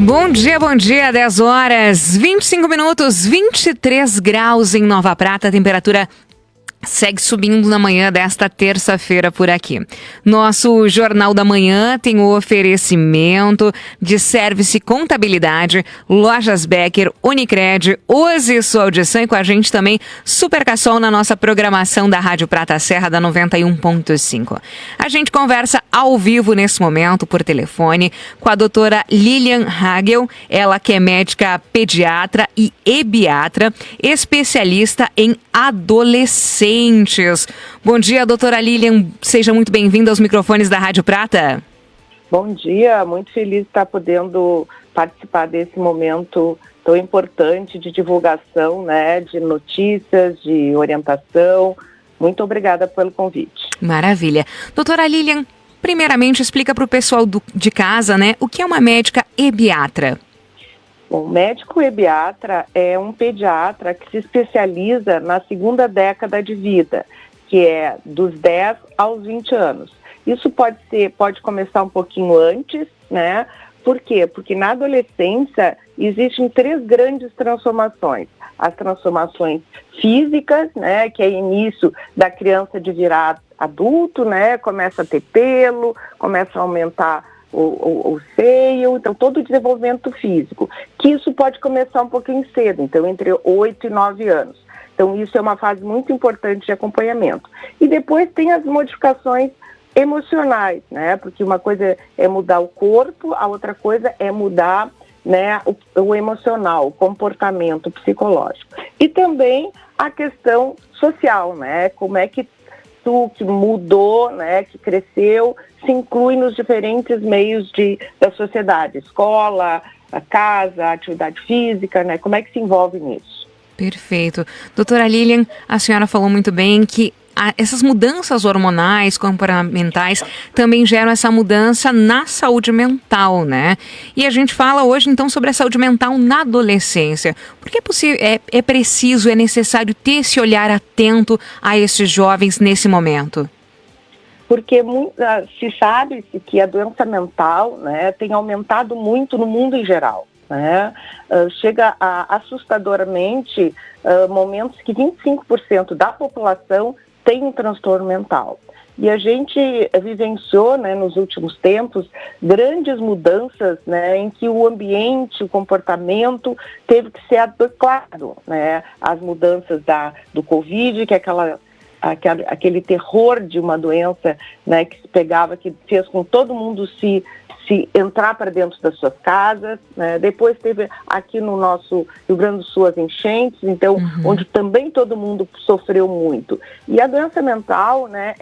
Bom dia, 10 horas, 25 minutos, 23 graus em Nova Prata, a temperatura segue subindo na manhã desta terça-feira por aqui. Nosso Jornal da Manhã tem o oferecimento de Service Contabilidade, Lojas Becker, Unicred, Use Sua Audição e com a gente também Supercassol na nossa programação da Rádio Prata Serra da 91.5. A gente conversa ao vivo nesse momento por telefone com a doutora Lilian Hagel, ela que é médica pediatra e ebiatra, especialista em adolescência. Bom dia, doutora Lilian. Seja muito bem-vinda aos microfones da Rádio Prata. Bom dia, muito feliz de estar podendo participar desse momento tão importante de divulgação, né, de notícias, de orientação. Muito obrigada pelo convite. Maravilha. Doutora Lilian, primeiramente explica para o pessoal de casa, né, o que é uma médica ebiatra. O médico ebiatra é um pediatra que se especializa na segunda década de vida, que é dos 10 aos 20 anos. Isso pode começar um pouquinho antes, né? Por quê? Porque na adolescência existem 3 grandes transformações. As transformações físicas, né? Que é o início da criança de virar adulto, né? Começa a ter pelo, começa a aumentar o seio, então todo o desenvolvimento físico, que isso pode começar um pouquinho cedo, então entre 8 e 9 anos. Então isso é uma fase muito importante de acompanhamento. E depois tem as modificações emocionais, né? Porque uma coisa é mudar o corpo, a outra coisa é mudar, né, o emocional, o comportamento psicológico. E também a questão social, né? Como é que tu que mudou, né, que cresceu, se inclui nos diferentes meios da sociedade, escola, a casa, a atividade física, né? Como é que se envolve nisso? Perfeito. Doutora Lilian, a senhora falou muito bem que essas mudanças hormonais, comportamentais, também geram essa mudança na saúde mental, né? E a gente fala hoje, então, sobre a saúde mental na adolescência. Por que é preciso, é necessário ter esse olhar atento a esses jovens nesse momento? Porque se sabe que a doença mental, né, tem aumentado muito no mundo em geral. Né? Chega assustadoramente momentos que 25% da população tem um transtorno mental. E a gente vivenciou, né, nos últimos tempos, grandes mudanças, né, em que o ambiente, o comportamento teve que ser adequado, né? As mudanças do Covid, que é aquele terror de uma doença, né, que se pegava, que fez com todo mundo se entrar para dentro das suas casas, né? Depois teve aqui no nosso Rio Grande do Sul as enchentes, então, onde também todo mundo sofreu muito. E a doença mental, né,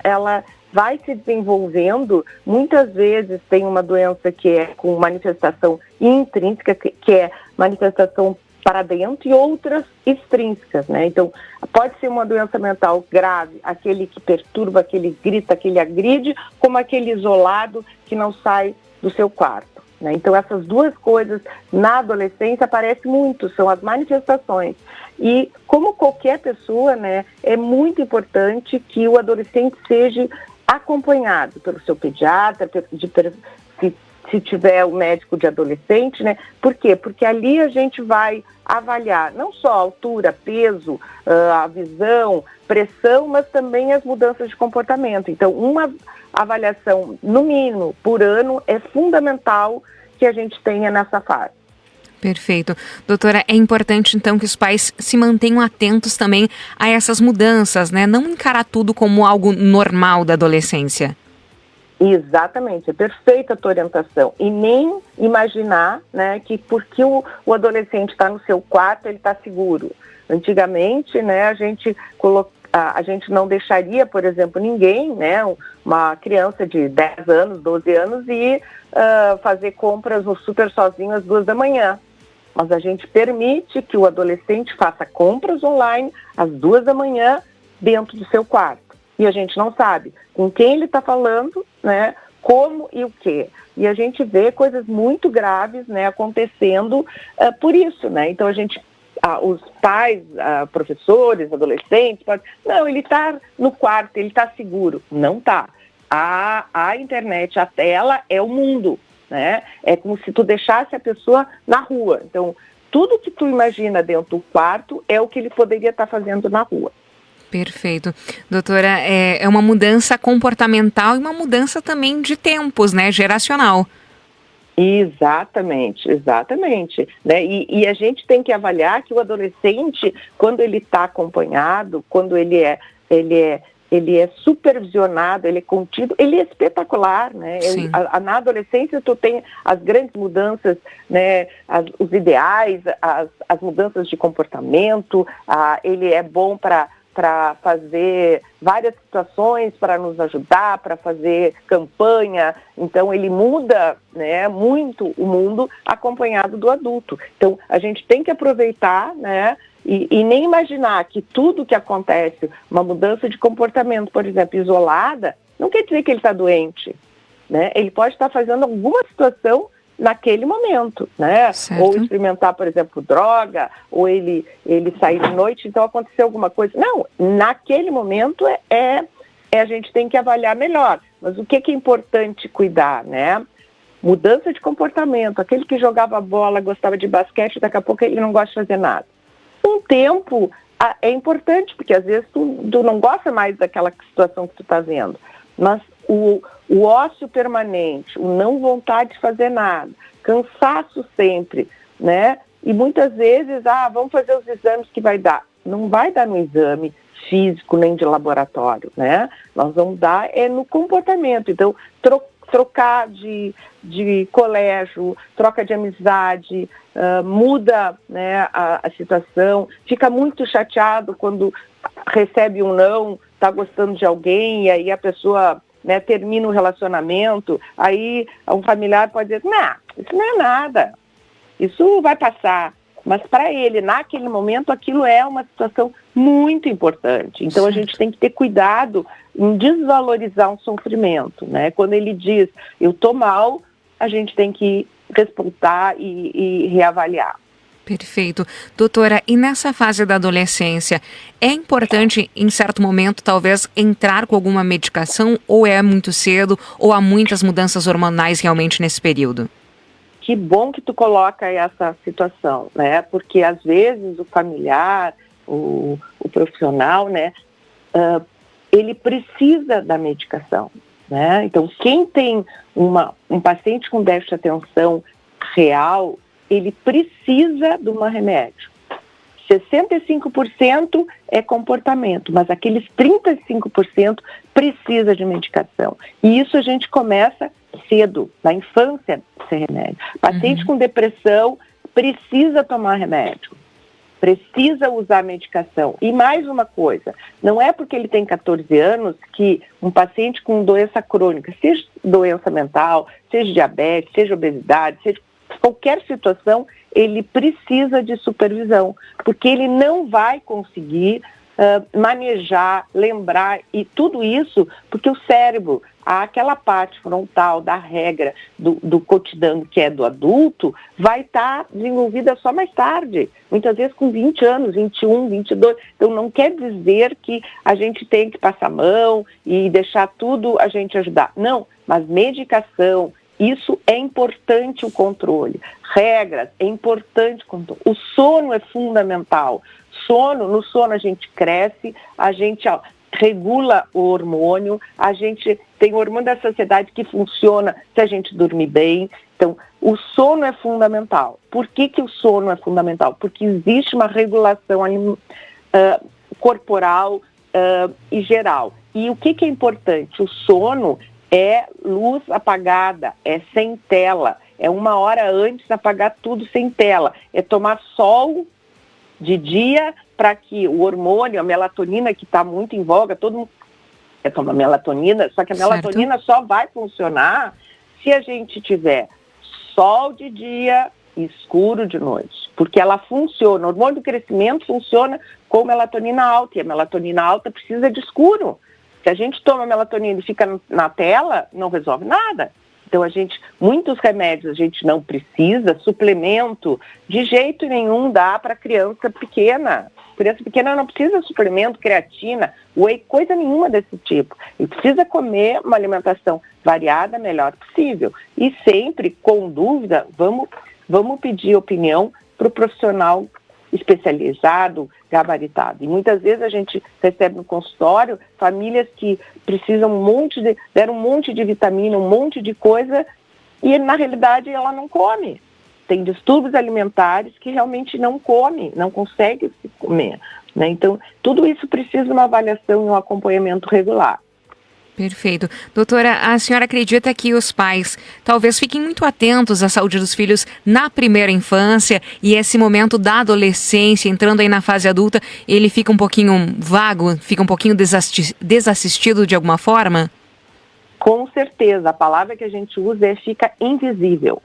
ela vai se desenvolvendo, muitas vezes tem uma doença que é com manifestação intrínseca, que é manifestação para dentro, e outras extrínsecas, né? Então, pode ser uma doença mental grave, aquele que perturba, aquele grita, aquele agride, como aquele isolado que não sai do seu quarto, né? Então, essas duas coisas na adolescência aparecem muito, são as manifestações. E, como qualquer pessoa, né, é muito importante que o adolescente seja acompanhado pelo seu pediatra, se tiver o médico de adolescente, né? Por quê? Porque ali a gente vai avaliar não só a altura, peso, a visão, pressão, mas também as mudanças de comportamento. Então, uma avaliação, no mínimo, por ano, é fundamental que a gente tenha nessa fase. Perfeito. Doutora, é importante então que os pais se mantenham atentos também a essas mudanças, né? Não encarar tudo como algo normal da adolescência. Exatamente, é perfeita a tua orientação. E nem imaginar, né, que porque o adolescente está no seu quarto, ele está seguro. Antigamente, né, a gente não deixaria, por exemplo, ninguém, né, uma criança de 10 anos, 12 anos, ir fazer compras no super sozinho às 2 da manhã. Mas a gente permite que o adolescente faça compras online às 2 da manhã dentro do seu quarto. E a gente não sabe com quem ele está falando, né, como e o quê. E a gente vê coisas muito graves, né, acontecendo por isso, né? Então os pais, professores, adolescentes, não, ele está no quarto, ele está seguro. Não está. A internet, a tela é o mundo. né? É como se tu deixasse a pessoa na rua. Então, tudo que tu imagina dentro do quarto é o que ele poderia estar fazendo na rua. Perfeito. Doutora, é uma mudança comportamental e uma mudança também de tempos, né? Geracional. Exatamente. Né? E a gente tem que avaliar que o adolescente, quando ele está acompanhado, quando ele é supervisionado, ele é contido, ele é espetacular, né? Na adolescência tu tem as grandes mudanças, né? Os ideais, as mudanças de comportamento, ele é bom para fazer várias situações, para nos ajudar, para fazer campanha. Então ele muda, né, muito o mundo acompanhado do adulto. Então a gente tem que aproveitar, né, e nem imaginar que tudo que acontece, uma mudança de comportamento, por exemplo, isolada, não quer dizer que ele está doente, né? Ele pode estar fazendo alguma situação naquele momento, né? Certo. Ou experimentar, por exemplo, droga, ou ele sair de noite, então aconteceu alguma coisa. Não, naquele momento a gente tem que avaliar melhor. Mas o que é importante cuidar, né? Mudança de comportamento. Aquele que jogava bola, gostava de basquete, daqui a pouco ele não gosta de fazer nada. Um tempo é importante, porque às vezes tu não gosta mais daquela situação que tu está vendo. Mas o ócio permanente, o não vontade de fazer nada, cansaço sempre, né? E muitas vezes, vamos fazer os exames que vai dar. Não vai dar no exame físico nem de laboratório, né? Nós vamos dar no comportamento. Então, trocar de colégio, troca de amizade, muda, né, a situação, fica muito chateado quando recebe um não, está gostando de alguém e aí a pessoa, né, termina o relacionamento, aí um familiar pode dizer, não, isso não é nada, isso vai passar. Mas para ele, naquele momento, aquilo é uma situação muito importante. Então a gente tem que ter cuidado em desvalorizar um sofrimento, né? Quando ele diz, eu estou mal, a gente tem que respeitar e reavaliar. Perfeito. Doutora, e nessa fase da adolescência, é importante, em certo momento, talvez, entrar com alguma medicação, ou é muito cedo, ou há muitas mudanças hormonais realmente nesse período? Que bom que tu coloca essa situação, né? Porque às vezes o familiar, o profissional, né? Ele precisa da medicação, né? Então, quem tem um paciente com déficit de atenção real, ele precisa de um remédio. 65% é comportamento, mas aqueles 35% precisa de medicação. E isso a gente começa cedo, na infância, sem remédio. Paciente com depressão precisa tomar remédio, precisa usar medicação. E mais uma coisa, não é porque ele tem 14 anos que um paciente com doença crônica, seja doença mental, seja diabetes, seja obesidade, seja qualquer situação, ele precisa de supervisão, porque ele não vai conseguir manejar, lembrar e tudo isso, porque o cérebro, aquela parte frontal da regra do cotidiano que é do adulto, vai estar desenvolvida só mais tarde, muitas vezes com 20 anos, 21, 22. Então não quer dizer que a gente tem que passar a mão e deixar tudo a gente ajudar. Não, mas medicação, isso é importante o controle. Regras, é importante o controle. O sono é fundamental. No sono a gente cresce, a gente regula o hormônio, a gente tem o hormônio da saciedade que funciona se a gente dormir bem. Então, o sono é fundamental. Por que o sono é fundamental? Porque existe uma regulação corporal e geral. E o que é importante? O sono é luz apagada, é sem tela, é 1 hora antes apagar tudo sem tela, é tomar sol de dia para que o hormônio, a melatonina que está muito em voga, todo mundo quer tomar melatonina, só que a melatonina só vai funcionar se a gente tiver sol de dia e escuro de noite, porque ela funciona, o hormônio do crescimento funciona com melatonina alta, e a melatonina alta precisa de escuro. Se a gente toma melatonina e fica na tela, não resolve nada. Então, muitos remédios a gente não precisa, suplemento, de jeito nenhum dá para criança pequena, criança pequena não precisa de suplemento, creatina, whey, coisa nenhuma desse tipo. Ele precisa comer uma alimentação variada, melhor possível. E sempre, com dúvida, vamos pedir opinião para o profissional especializado, gabaritado. E muitas vezes a gente recebe no consultório famílias que precisam deram um monte de vitamina, um monte de coisa, e na realidade ela não come. Tem distúrbios alimentares que realmente não come, não consegue se comer, né? Então, tudo isso precisa de uma avaliação e um acompanhamento regular. Perfeito. Doutora, a senhora acredita que os pais talvez fiquem muito atentos à saúde dos filhos na primeira infância e esse momento da adolescência, entrando aí na fase adulta, ele fica um pouquinho vago, fica um pouquinho desassistido de alguma forma? Com certeza, a palavra que a gente usa é fica invisível.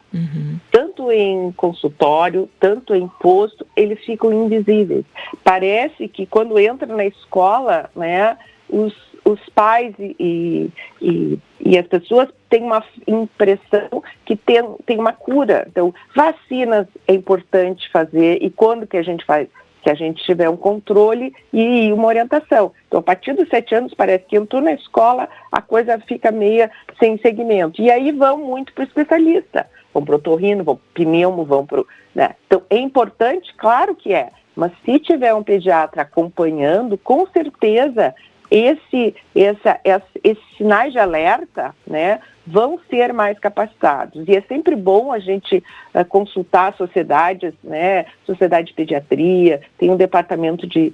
Tanto em consultório, tanto em posto, eles ficam invisíveis. Parece que quando entra na escola, né, os pais e as pessoas têm uma impressão que tem uma cura. Então, vacinas é importante fazer, e quando que a gente faz? Que a gente tiver um controle e uma orientação. Então, a partir dos 7 anos, parece que entrou na escola, a coisa fica meia sem segmento. E aí vão muito para o especialista. Vão para o otorrino, vão para o pneumo, vão para o... Né? Então, é importante? Claro que é. Mas se tiver um pediatra acompanhando, com certeza, esses sinais de alerta, né, vão ser mais capacitados. E é sempre bom a gente consultar sociedades, né, Sociedade de Pediatria, tem um departamento de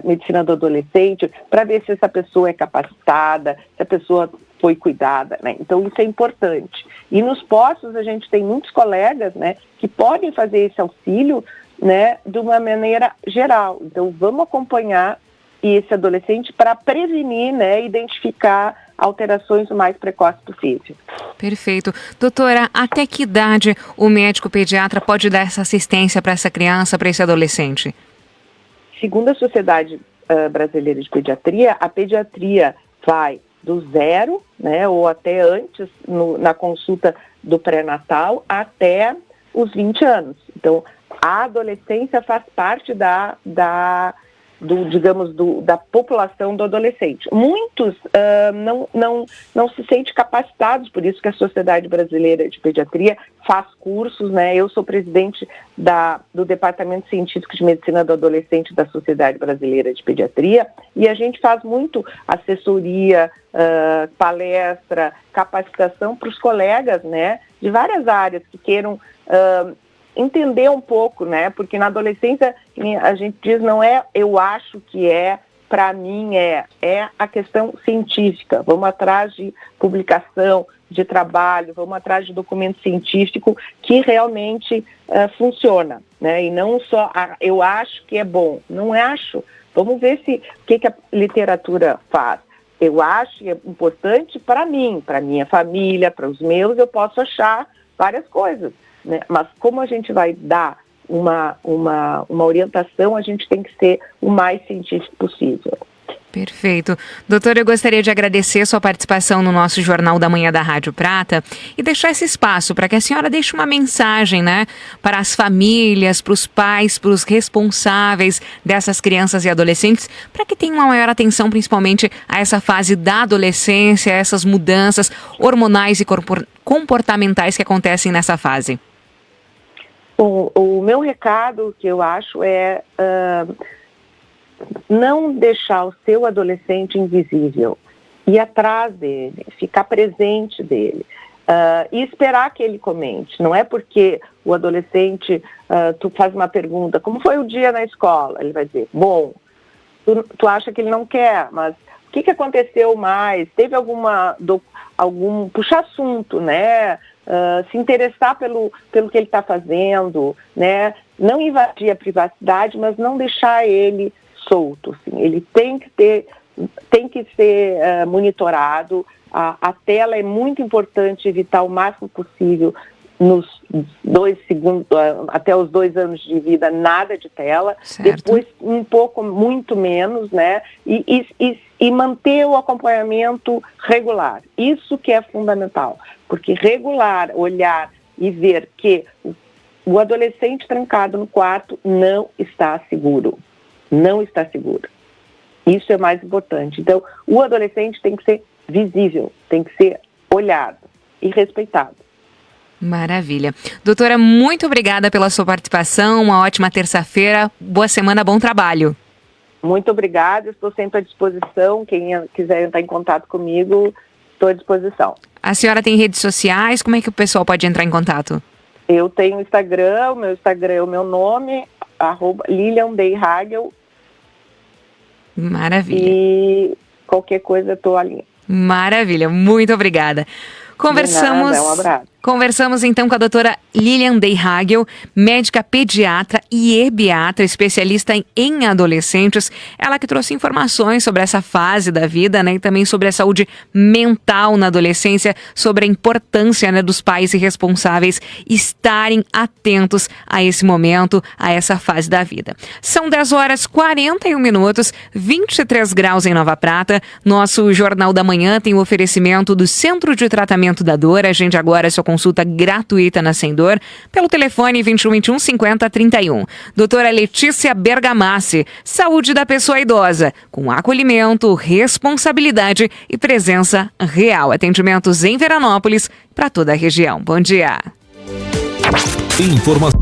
medicina do adolescente, para ver se essa pessoa é capacitada, se a pessoa foi cuidada, né? Então isso é importante. E nos postos a gente tem muitos colegas, né, que podem fazer esse auxílio, né, de uma maneira geral. Então vamos acompanhar esse adolescente para prevenir, né, identificar alterações o mais precoce possível. Perfeito. Doutora, até que idade o médico pediatra pode dar essa assistência para essa criança, para esse adolescente? Segundo a Sociedade Brasileira de Pediatria, a pediatria vai do 0, né, ou até antes, na consulta do pré-natal, até os 20 anos. Então, a adolescência faz parte da população do adolescente. Muitos não se sentem capacitados, por isso que a Sociedade Brasileira de Pediatria faz cursos, né? Eu sou presidente do Departamento Científico de Medicina do Adolescente da Sociedade Brasileira de Pediatria, e a gente faz muito assessoria, palestra, capacitação para os colegas, né, de várias áreas que queiram entender um pouco, né? Porque na adolescência a gente diz não é eu acho que é, para mim é a questão científica. Vamos atrás de publicação, de trabalho, vamos atrás de documento científico que realmente funciona, né? E não só eu acho que é bom, não acho. Vamos ver o que a literatura faz. Eu acho que é importante para mim, para minha família, para os meus, eu posso achar várias coisas. Né? Mas como a gente vai dar uma orientação, a gente tem que ser o mais científico possível. Perfeito. Doutora, eu gostaria de agradecer a sua participação no nosso Jornal da Manhã da Rádio Prata e deixar esse espaço para que a senhora deixe uma mensagem, né, para as famílias, para os pais, para os responsáveis dessas crianças e adolescentes, para que tenham uma maior atenção principalmente a essa fase da adolescência, essas mudanças hormonais e comportamentais que acontecem nessa fase. Bom, o meu recado que eu acho é não deixar o seu adolescente invisível, ir atrás dele, ficar presente dele e esperar que ele comente. Não é porque o adolescente, tu faz uma pergunta, como foi o dia na escola? Ele vai dizer, bom, tu acha que ele não quer, mas o que aconteceu mais? Teve algum puxar assunto, né? Se interessar pelo que ele está fazendo, né? Não invadir a privacidade, mas não deixar ele solto. Assim. Ele tem que ser monitorado. A tela é muito importante, evitar o máximo possível nos 2 segundos, até os 2 anos de vida, nada de tela. Certo. Depois um pouco, muito menos, né? E manter o acompanhamento regular. Isso que é fundamental, porque regular, olhar e ver que o adolescente trancado no quarto não está seguro. não está segura. Isso é mais importante. Então, o adolescente tem que ser visível, tem que ser olhado e respeitado. Maravilha. Doutora, muito obrigada pela sua participação, uma ótima terça-feira, boa semana, bom trabalho. Muito obrigada, estou sempre à disposição, quem quiser entrar em contato comigo, estou à disposição. A senhora tem redes sociais, como é que o pessoal pode entrar em contato? Eu tenho Instagram, o meu Instagram é o meu nome, @LilianDayHagel. Maravilha. E qualquer coisa eu estou ali. Maravilha, muito obrigada. Conversamos então com a doutora Lilian Day-Hagel, médica pediatra e ebiatra, especialista em adolescentes. Ela que trouxe informações sobre essa fase da vida, né, e também sobre a saúde mental na adolescência, sobre a importância, né, dos pais e responsáveis estarem atentos a esse momento, a essa fase da vida. São 10h41, 23 graus em Nova Prata. Nosso Jornal da Manhã tem o oferecimento do Centro de Tratamento da Dor. Agende agora sua consulta gratuita na Sem Dor pelo telefone 21 50 31. Doutora Letícia Bergamassi, saúde da pessoa idosa, com acolhimento, responsabilidade e presença real. Atendimentos em Veranópolis para toda a região. Bom dia. Informação.